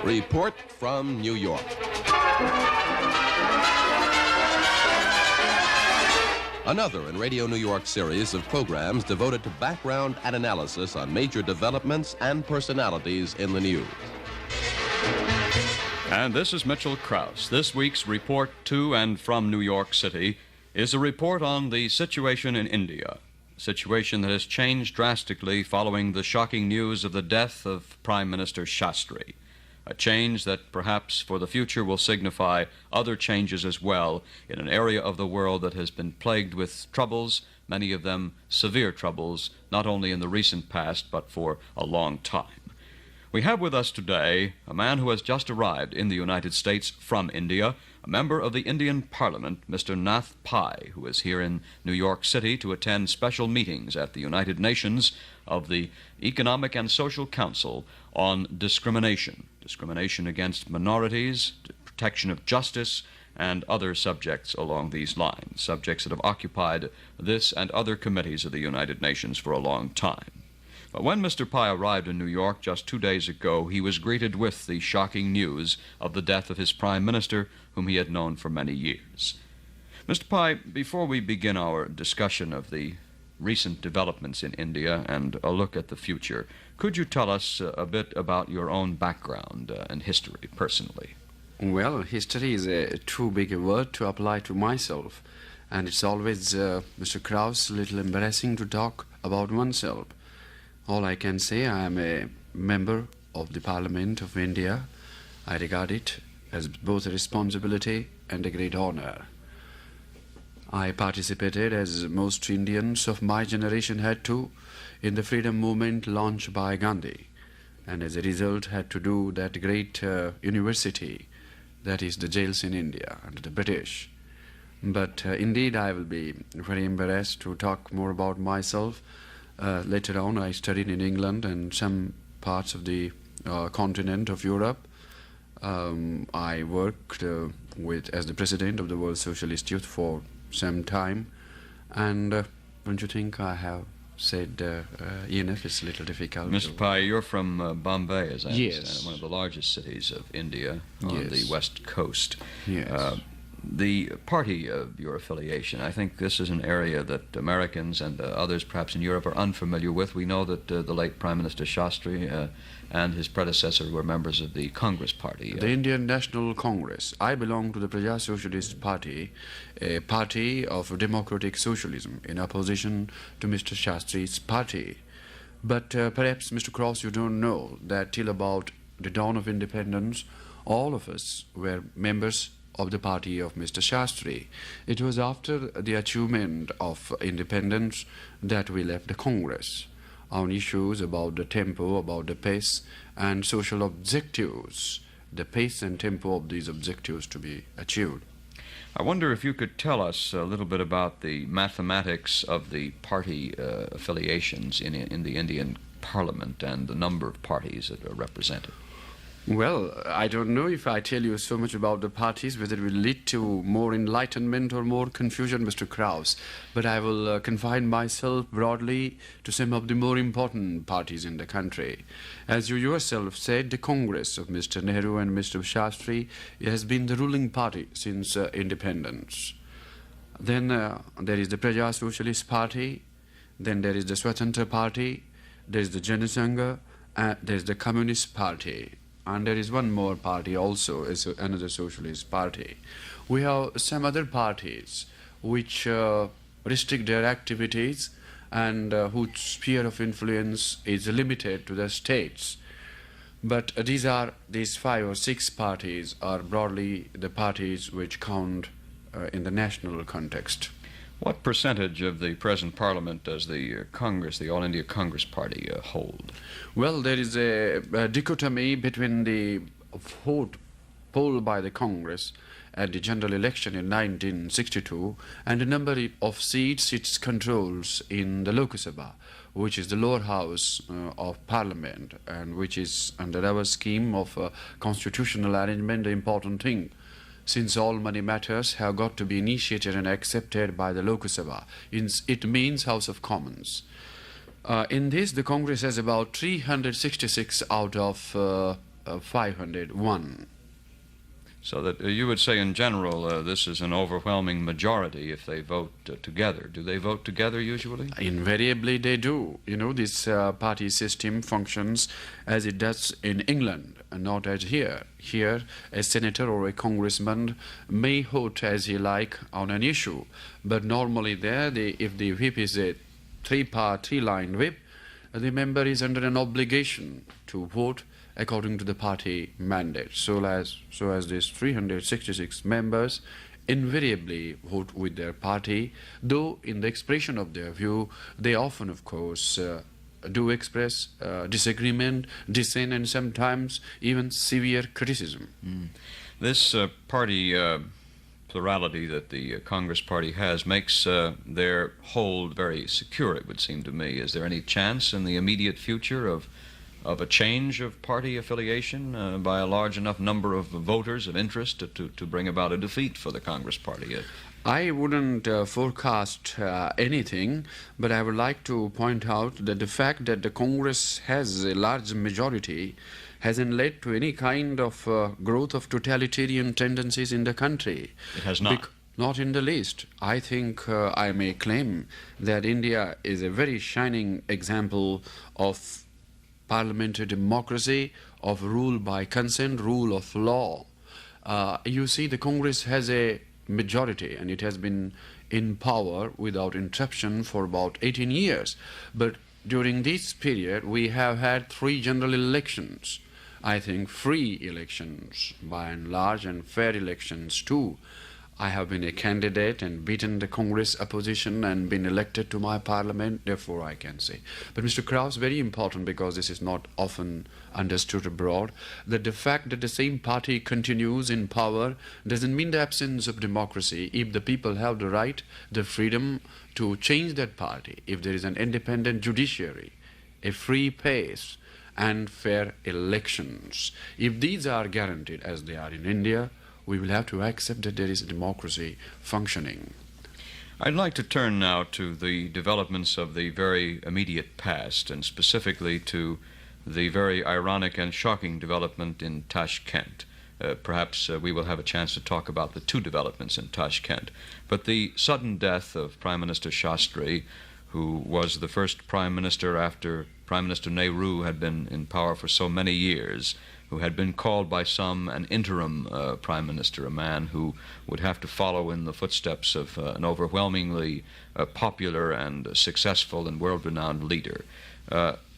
Report from New York. Another in Radio New York series of programs devoted to background and analysis on major developments and personalities in the news. And this is Mitchell Krause. This week's report to and from New York City is a report on the situation in India, a situation that has changed drastically following the shocking news of the death of Prime Minister Shastri, a change that perhaps for the future will signify other changes as well in an area of the world that has been plagued with troubles, many of them severe troubles, not only in the recent past but for a long time. We have with us today a man who has just arrived in the United States from India, a member of the Indian Parliament, Mr. Nath Pai, who is here in New York City to attend special meetings at the United Nations of the Economic and Social Council on discrimination against minorities, protection of justice, and other subjects along these lines, subjects that have occupied this and other committees of the United Nations for a long time. But when Mr. Pai arrived in New York just 2 days ago, he was greeted with the shocking news of the death of his Prime Minister, whom he had known for many years. Mr. Pai, before we begin our discussion of the recent developments in India and a look at the future, could you tell us a bit about your own background and history personally? Well, history is too big a word to apply to myself, and it's always, Mr. Krause, a little embarrassing to talk about oneself. All I can say, I am a member of the Parliament of India. I regard it as both a responsibility and a great honor. I participated, as most Indians of my generation had to, in the freedom movement launched by Gandhi, and as a result had to do that great university, that is the jails in India under the British. But indeed I will be very embarrassed to talk more about myself. Later on I studied in England and some parts of the continent of Europe. I worked as the president of the World Socialist Youth for some time, and don't you think I have said enough? It's a little difficult. Mr. Pai, you're from Bombay, as I understand, Yes. one of the largest cities of India on Yes. the west coast. Yes. The party of your affiliation, I think this is an area that Americans and others perhaps in Europe are unfamiliar with. We know that the late Prime Minister Shastri and his predecessor were members of the Congress Party. The Indian National Congress. I belong to the Praja Socialist Party, a party of democratic socialism in opposition to Mr. Shastri's party. But perhaps, Mr. Krause, you don't know that till about the dawn of independence, all of us were members of the party of Mr. Shastri. It was after the achievement of independence that we left the Congress on issues about the tempo, about the pace and social objectives, the pace and tempo of these objectives to be achieved. I wonder if you could tell us a little bit about the mathematics of the party affiliations in the Indian Parliament and the number of parties that are represented. Well, I don't know if I tell you so much about the parties, whether it will lead to more enlightenment or more confusion, Mr. Krause. But I will confine myself broadly to some of the more important parties in the country. As you yourself said, the Congress of Mr. Nehru and Mr. Shastri has been the ruling party since independence. Then there is the Praja Socialist Party, then there is the Swatantra Party, there is the Jana Sangha, there is the Communist Party. And there is one more party also, is another socialist party. We have some other parties which restrict their activities and whose sphere of influence is limited to the states. But these 5 or 6 parties are broadly the parties which count in the national context. What percentage of the present Parliament does the Congress, the All India Congress Party, hold? Well, there is a dichotomy between the vote polled by the Congress at the general election in 1962 and the number of seats it controls in the Lok Sabha, which is the lower house of Parliament, and which is under our scheme of constitutional arrangement the important thing, since all money matters have got to be initiated and accepted by the Lok Sabha. It means House of Commons. In this, the Congress has about 366 out of 501. So that you would say in general this is an overwhelming majority if they vote together. Do they vote together usually? Invariably they do. You know, this party system functions as it does in England, and not as here. Here, a senator or a congressman may vote as he like on an issue, but normally there, if the whip is a three-line whip, the member is under an obligation to vote according to the party mandate. So as these 366 members invariably vote with their party, though in the expression of their view, they often, of course, do express disagreement, dissent, and sometimes even severe criticism. This party plurality that the Congress Party has makes their hold very secure, it would seem to me. Is there any chance in the immediate future of a change of party affiliation by a large enough number of voters of interest to bring about a defeat for the Congress Party? I wouldn't forecast anything, but I would like to point out that the fact that the Congress has a large majority hasn't led to any kind of growth of totalitarian tendencies in the country. It has not. Not in the least. I think I may claim that India is a very shining example of parliamentary democracy, of rule by consent, rule of law. You see, the Congress has a majority and it has been in power without interruption for about 18 years. But during this period, we have had 3 general elections. I think free elections by and large, and fair elections too. I have been a candidate and beaten the Congress opposition and been elected to my parliament, therefore I can say. But Mr. Krauss, very important, because this is not often understood abroad, that the fact that the same party continues in power doesn't mean the absence of democracy. If the people have the right, the freedom to change that party, if there is an independent judiciary, a free pace, and fair elections, if these are guaranteed as they are in India, we will have to accept that there is a democracy functioning. I'd like to turn now to the developments of the very immediate past, and specifically to the very ironic and shocking development in Tashkent. Perhaps we will have a chance to talk about the 2 developments in Tashkent. But the sudden death of Prime Minister Shastri, who was the first Prime Minister after Prime Minister Nehru had been in power for so many years, who had been called by some an interim Prime Minister, a man who would have to follow in the footsteps of an overwhelmingly popular and successful and world-renowned leader.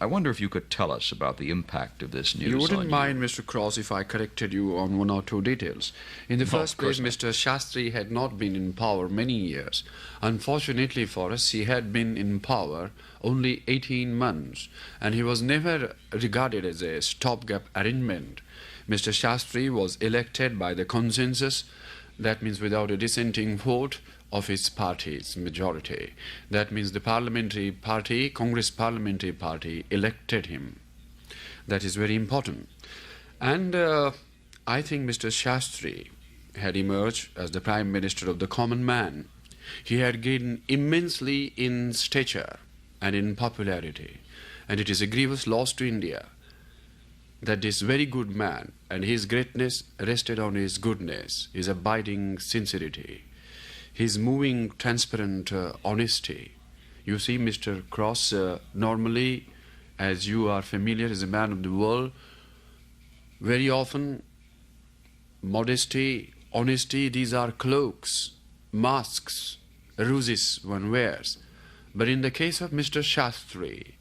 I wonder if you could tell us about the impact of this news. You wouldn't mind, Mr. Cross, if I corrected you on 1 or 2 details. In the first place, Mr. Shastri had not been in power many years. Unfortunately for us, he had been in power only 18 months, and he was never regarded as a stopgap arrangement. Mr. Shastri was elected by the consensus, that means without a dissenting vote, of his party's majority. That means the parliamentary party, Congress parliamentary party, elected him. That is very important. And I think Mr. Shastri had emerged as the Prime Minister of the common man. He had gained immensely in stature and in popularity. And it is a grievous loss to India that this very good man and his greatness rested on his goodness, his abiding sincerity, his moving, transparent honesty. You see, Mr. Cross, normally, as you are familiar as a man of the world, very often modesty, honesty, these are cloaks, masks, ruses one wears. But in the case of Mr. Shastri,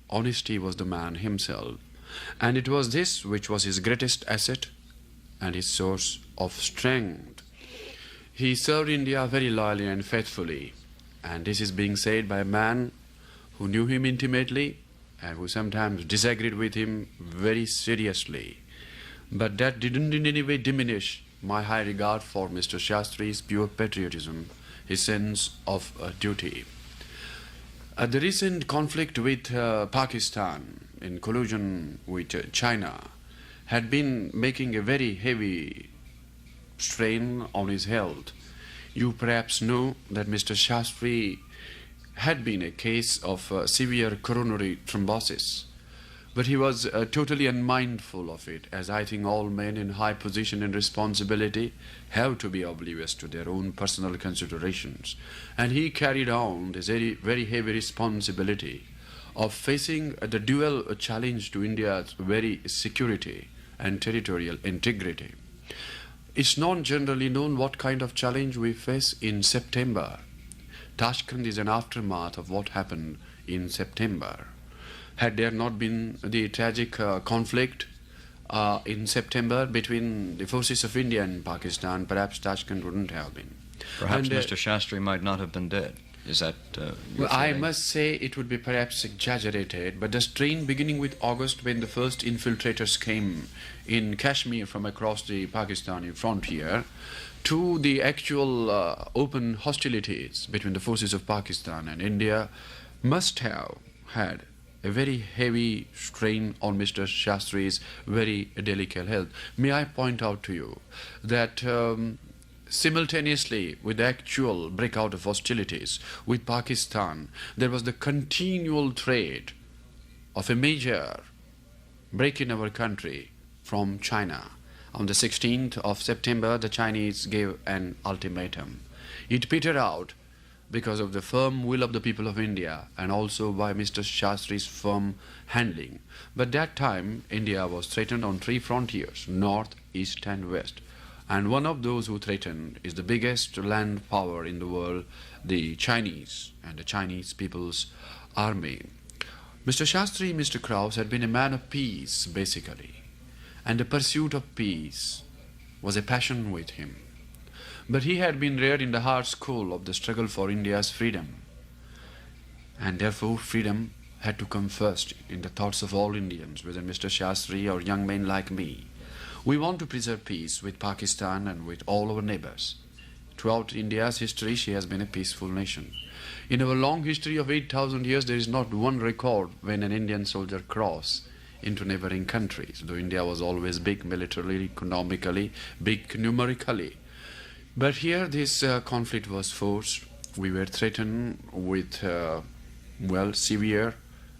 honesty was the man himself. And it was this which was his greatest asset and his source of strength. He served India very loyally and faithfully, and this is being said by a man who knew him intimately and who sometimes disagreed with him very seriously. But that didn't in any way diminish my high regard for Mr. Shastri's pure patriotism, his sense of duty. The recent conflict with Pakistan in collusion with China had been making a very heavy strain on his health. You perhaps know that Mr. Shastri had been a case of severe coronary thrombosis. But he was totally unmindful of it, as I think all men in high position and responsibility have to be oblivious to their own personal considerations. And he carried on this very, very heavy responsibility of facing the dual challenge to India's very security and territorial integrity. It's not generally known what kind of challenge we face in September. Tashkent is an aftermath of what happened in September. Had there not been the tragic conflict in September between the forces of India and Pakistan, perhaps Tashkent wouldn't have been. Perhaps And, Mr. Shastri might not have been dead. Is that your Well, I feeling? must say it would be perhaps exaggerated, but the strain beginning with August, when the first infiltrators came in Kashmir from across the Pakistani frontier, to the actual open hostilities between the forces of Pakistan and India, must have had a very heavy strain on Mr. Shastri's very delicate health. May I point out to you that simultaneously with the actual breakout of hostilities with Pakistan, there was the continual threat of a major break in our country from China. On the 16th of September, the Chinese gave an ultimatum. It petered out because of the firm will of the people of India and also by Mr. Shastri's firm handling. But that time, India was threatened on three frontiers, north, east and west. And one of those who threatened is the biggest land power in the world, the Chinese and the Chinese People's Army. Mr. Shastri, Mr. Krauss had been a man of peace, basically. And the pursuit of peace was a passion with him. But he had been reared in the hard school of the struggle for India's freedom. And therefore freedom had to come first in the thoughts of all Indians, whether Mr. Shastri or young men like me. We want to preserve peace with Pakistan and with all our neighbors. Throughout India's history, she has been a peaceful nation. In our long history of 8,000 years, there is not one record when an Indian soldier crossed into neighboring countries, though India was always big militarily, economically, big numerically. But here this conflict was forced. We were threatened with, severe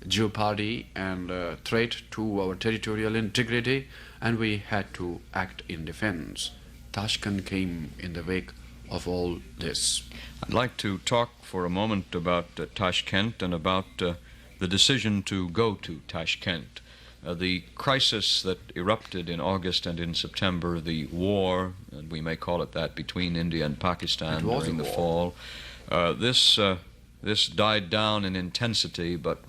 jeopardy and threat to our territorial integrity, and we had to act in defense. Tashkent came in the wake of all this. I'd like to talk for a moment about Tashkent and about the decision to go to Tashkent. The crisis that erupted in August and in September, the war, and we may call it that, between India and Pakistan during the fall, this died down in intensity, but